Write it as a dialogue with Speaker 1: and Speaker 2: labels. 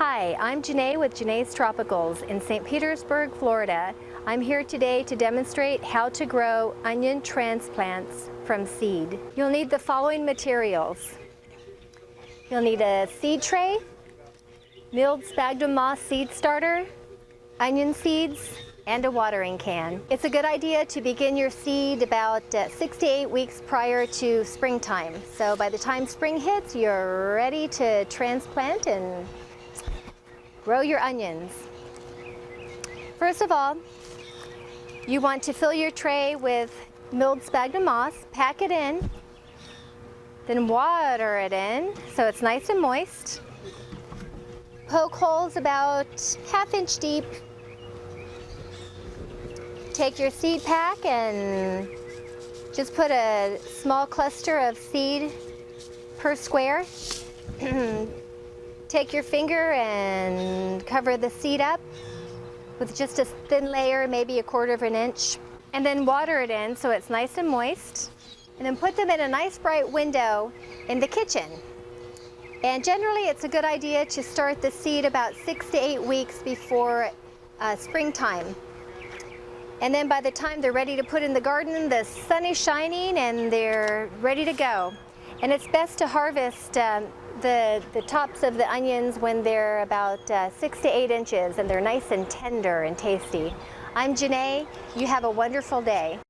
Speaker 1: Hi, I'm Janae with Janae's Tropicals in St. Petersburg, Florida. I'm here today to demonstrate how to grow onion transplants from seed. You'll need the following materials. You'll need a seed tray, milled sphagnum moss seed starter, onion seeds, and a watering can. It's a good idea to begin your seed about 6 to 8 weeks prior to springtime. So by the time spring hits, you're ready to transplant and grow your onions. First of all, you want to fill your tray with milled sphagnum moss, pack it in, then water it in so it's nice and moist. Poke holes about ½ inch deep. Take your seed pack and just put a small cluster of seed per square. Take your finger and cover the seed up with just a thin layer, maybe 1/4 inch, and then water it in so it's nice and moist. And then put them in a nice bright window in the kitchen. And generally it's a good idea to start the seed about 6 to 8 weeks before springtime. And then by the time they're ready to put in the garden, the sun is shining and they're ready to go. And it's best to harvest the tops of the onions when they're about 6 to 8 inches and they're nice and tender and tasty. I'm Janae. You have a wonderful day.